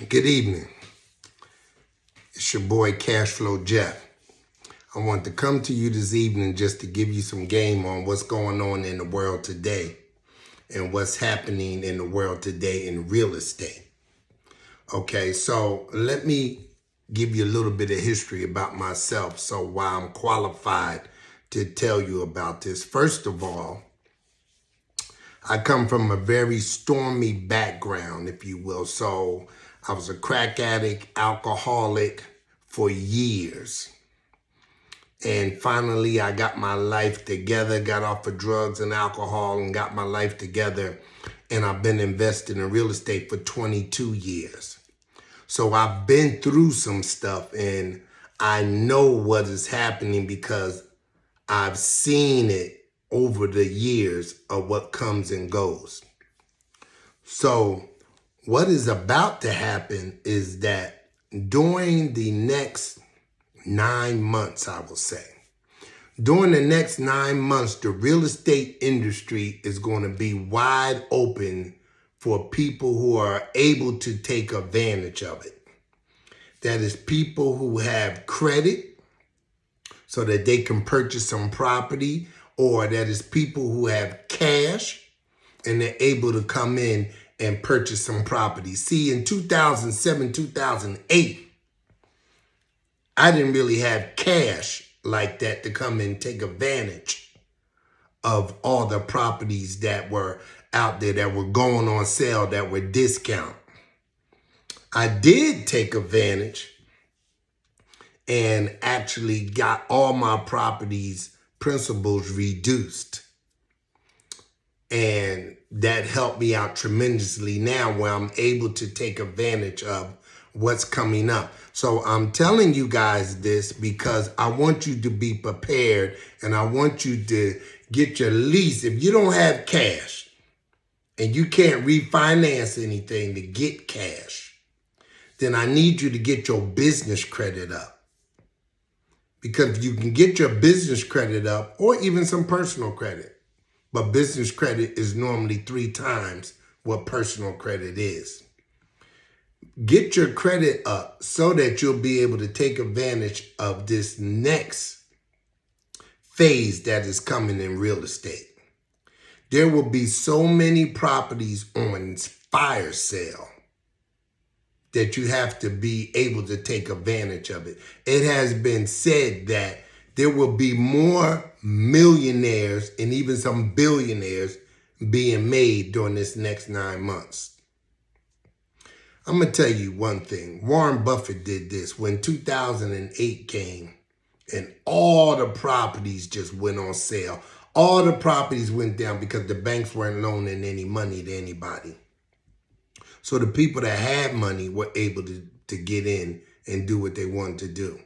Good evening. It's your boy Cashflow Jeff. I want to come to you this evening just to give you some game on what's going on in the world today and what's happening in the world today in real estate. Okay, so let me give you a little bit of history about myself so why I'm qualified to tell you about this. First of all, I come from a very stormy background, if you will. So I was a crack addict, alcoholic for years. And finally, I got my life together, got off of drugs and alcohol and got my life together. And I've been invested in real estate for 22 years. So I've been through some stuff and I know what is happening because I've seen it over the years of what comes and goes. So what is about to happen is that during the next 9 months, I will say, during the next 9 months, the real estate industry is going to be wide open for people who are able to take advantage of it. That is people who have credit so that they can purchase some property, or that is people who have cash and they're able to come in and purchase some property. See, in 2007, 2008, I didn't really have cash like that to come and take advantage of all the properties that were out there that were going on sale, that were discount. I did take advantage and actually got all my properties principals reduced. And that helped me out tremendously now where I'm able to take advantage of what's coming up. So I'm telling you guys this because I want you to be prepared and I want you to get your lease. If you don't have cash and you can't refinance anything to get cash, then I need you to get your business credit up. Because if you can get your business credit up or even some personal credit, but business credit is normally 3 times what personal credit is. Get your credit up so that you'll be able to take advantage of this next phase that is coming in real estate. There will be so many properties on fire sale that you have to be able to take advantage of it. It has been said that there will be more millionaires and even some billionaires being made during this next 9 months. I'm going to tell you one thing. Warren Buffett did this when 2008 came and all the properties just went on sale. All the properties went down because the banks weren't loaning any money to anybody. So the people that had money were able to get in and do what they wanted to do.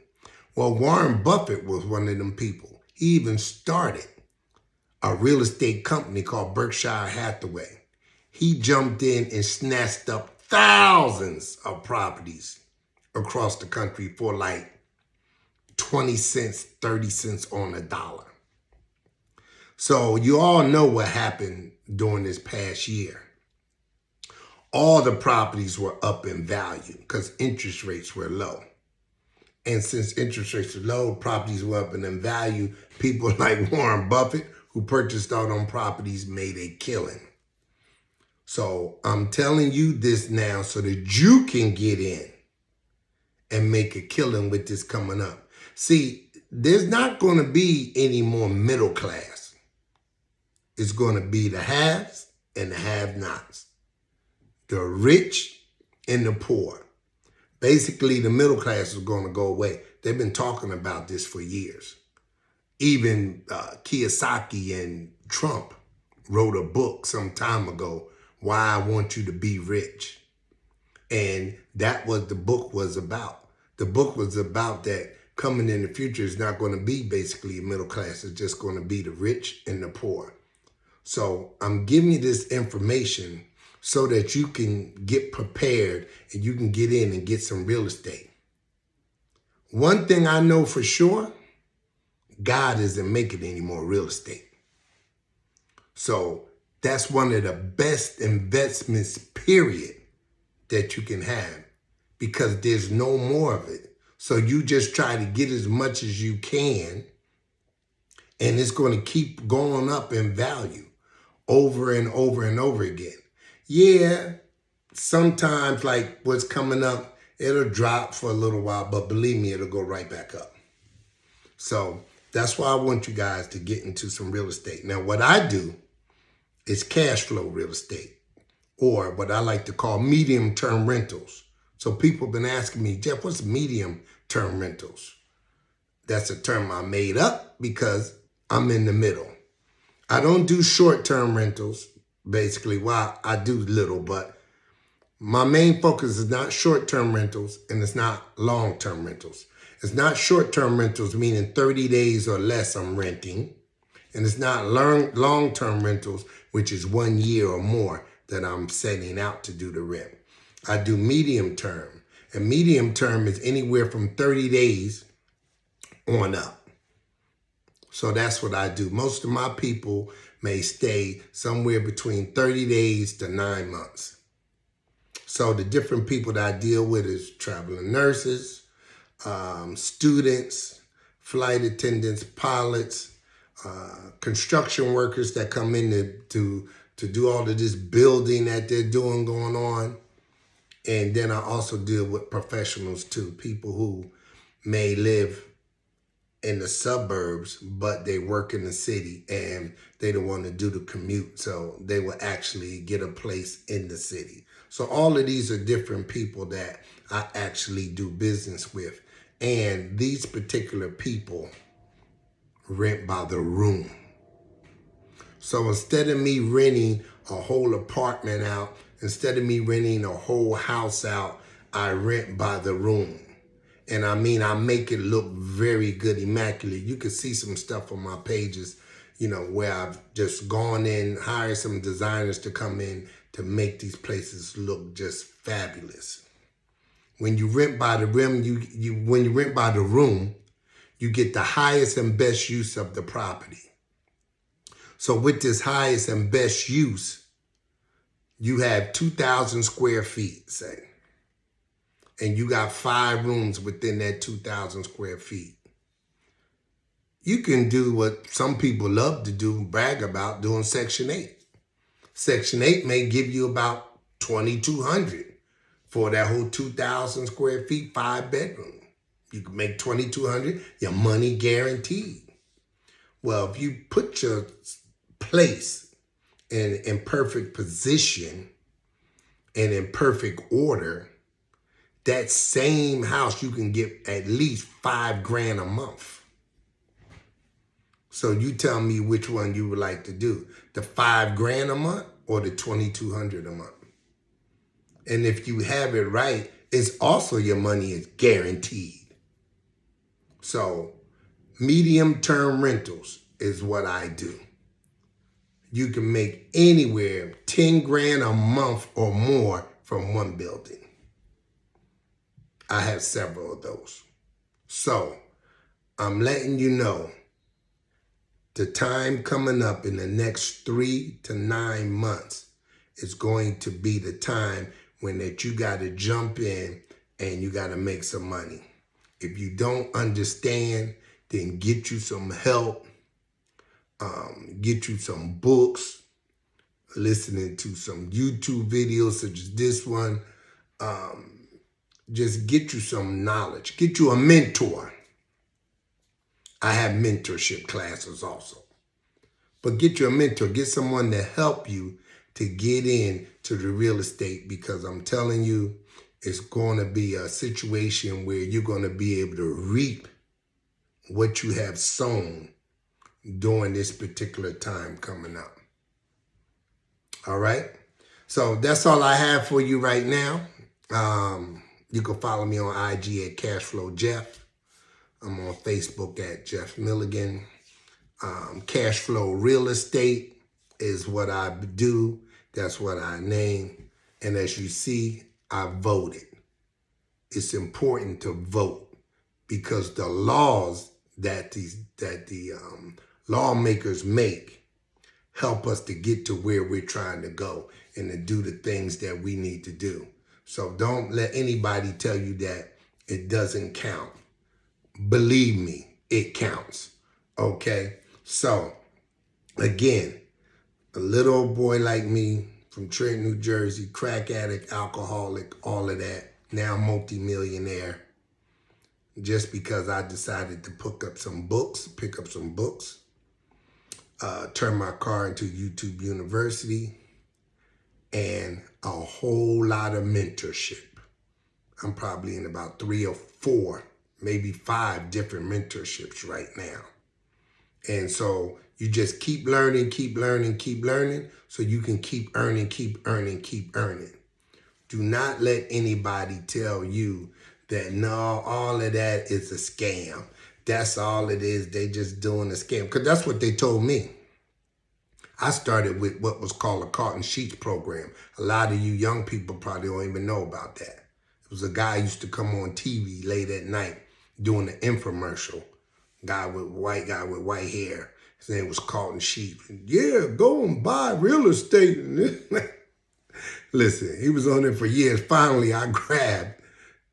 Well, Warren Buffett was one of them people. He even started a real estate company called Berkshire Hathaway. He jumped in and snatched up thousands of properties across the country for like 20 cents, 30 cents on a dollar. So you all know what happened during this past year. All the properties were up in value because interest rates were low. And since interest rates were low, properties were up in value. People like Warren Buffett, who purchased all them properties, made a killing. So I'm telling you this now so that you can get in and make a killing with this coming up. See, there's not going to be any more middle class. It's going to be the haves and the have-nots. The rich and the poor. Basically, the middle class is going to go away. They've been talking about this for years. Even Kiyosaki and Trump wrote a book some time ago, Why I Want You to Be Rich. And that what the book was about. The book was about that coming in the future is not going to be basically a middle class. It's just going to be the rich and the poor. So I'm giving you this information so that you can get prepared and you can get in and get some real estate. One thing I know for sure, God isn't making any more real estate. So that's one of the best investments, period, that you can have because there's no more of it. So you just try to get as much as you can, and it's going to keep going up in value over and over and over again. Yeah, sometimes like what's coming up, it'll drop for a little while, but believe me, it'll go right back up. So that's why I want you guys to get into some real estate. Now, what I do is cash flow real estate, or what I like to call medium-term rentals. So people have been asking me, Jeff, what's medium-term rentals? That's a term I made up because I'm in the middle. I don't do short-term rentals, basically. Well, I do little, but my main focus is not short-term rentals, and it's not long-term rentals. It's not short-term rentals, meaning 30 days or less I'm renting. And it's not long-term rentals, which is 1 year or more that I'm setting out to do the rent. I do medium-term. And medium-term is anywhere from 30 days on up. So that's what I do. Most of my people may stay somewhere between 30 days to 9 months. So the different people that I deal with is traveling nurses, students, flight attendants, pilots, construction workers that come in to do all of this building that they're doing going on. And then I also deal with professionals too, people who may live in the suburbs, but they work in the city and they don't want to do the commute. So they will actually get a place in the city. So all of these are different people that I actually do business with. And these particular people rent by the room. So instead of me renting a whole apartment out, instead of me renting a whole house out, I rent by the room. And I mean, I make it look very good, immaculate. You can see some stuff on my pages, where I've just gone in, hired some designers to come in to make these places look just fabulous. When you rent by the room, when you rent by the room, you get the highest and best use of the property. So with this highest and best use, you have 2,000 square feet, say. And you got 5 rooms within that 2,000 square feet. You can do what some people love to do, brag about, doing Section 8. Section 8 may give you about $2,200 for that whole 2,000 square feet, 5-bedroom. You can make $2,200, your money guaranteed. Well, if you put your place in perfect position and in perfect order, that same house you can get at least $5,000 a month. So you tell me which one you would like to do, the $5,000 a month or the $2,200 a month. And if you have it right, it's also your money is guaranteed. So medium-term rentals is what I do. You can make anywhere $10,000 a month or more from one building. I have several of those. So I'm letting you know the time coming up in the next 3 to 9 months is going to be the time when that you got to jump in and you got to make some money. If you don't understand, then get you some help, get you some books, listening to some YouTube videos such as this one. Just get you some knowledge. Get you a mentor. I have mentorship classes also. But get you a mentor. Get someone to help you to get into the real estate, because I'm telling you, it's going to be a situation where you're going to be able to reap what you have sown during this particular time coming up. All right? So that's all I have for you right now. You can follow me on IG at CashflowJeff. I'm on Facebook at Jeff Milligan. Cashflow Real Estate is what I do. That's what I name. And as you see, I voted. It's important to vote because the laws that the lawmakers make help us to get to where we're trying to go and to do the things that we need to do. So don't let anybody tell you that it doesn't count. Believe me, it counts. Okay? So, again, a little old boy like me from Trenton, New Jersey, crack addict, alcoholic, all of that, now multimillionaire, just because I decided to pick up some books, turn my car into YouTube University, and a whole lot of mentorship. I'm probably in about 3 or 4, maybe 5 different mentorships right now. And so you just keep learning, so you can keep earning. Do not let anybody tell you that, no, all of that is a scam. That's all it is. They just doing a scam. Because that's what they told me. I started with what was called a Carton Sheets program. A lot of you young people probably don't even know about that. It was a guy who used to come on TV late at night doing an infomercial. White guy with white hair. His name was Carton Sheets. Yeah, go and buy real estate. Listen, he was on there for years. Finally, I grabbed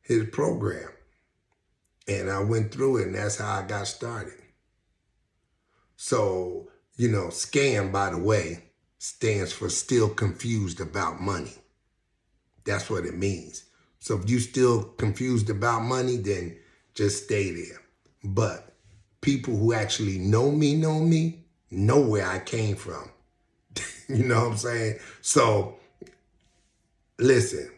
his program. And I went through it, and that's how I got started. So, scam, by the way, stands for still confused about money. That's what it means. So if you still confused about money, then just stay there. But people who actually know me know where I came from. You know what I'm saying? So, listen,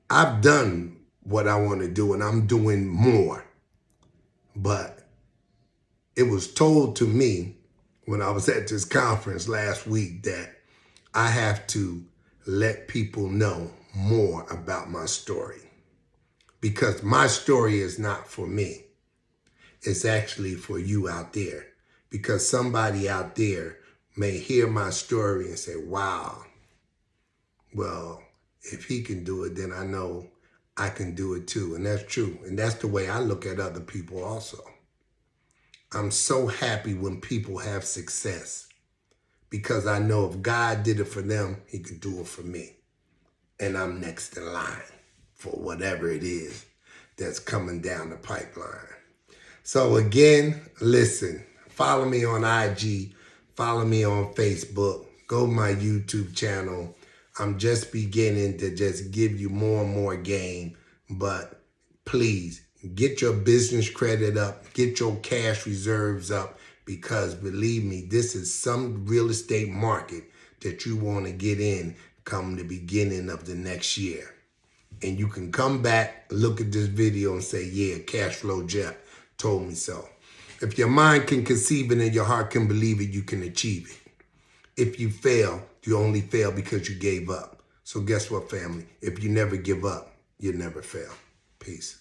I've done what I want to do, and I'm doing more. But it was told to me when I was at this conference last week that I have to let people know more about my story. Because my story is not for me. It's actually for you out there. Because somebody out there may hear my story and say, wow, well, if he can do it, then I know I can do it too. And that's true. And that's the way I look at other people also. I'm so happy when people have success because I know if God did it for them, he could do it for me. And I'm next in line for whatever it is that's coming down the pipeline. So again, listen, follow me on IG, follow me on Facebook, go to my YouTube channel. I'm just beginning to just give you more and more game, but please get your business credit up, get your cash reserves up, because believe me, this is some real estate market that you want to get in come the beginning of the next year. And you can come back, look at this video and say, yeah, Cashflow Jeff told me so. If your mind can conceive it and your heart can believe it, you can achieve it. If you fail, you only fail because you gave up. So guess what, family? If you never give up, you never fail. Peace.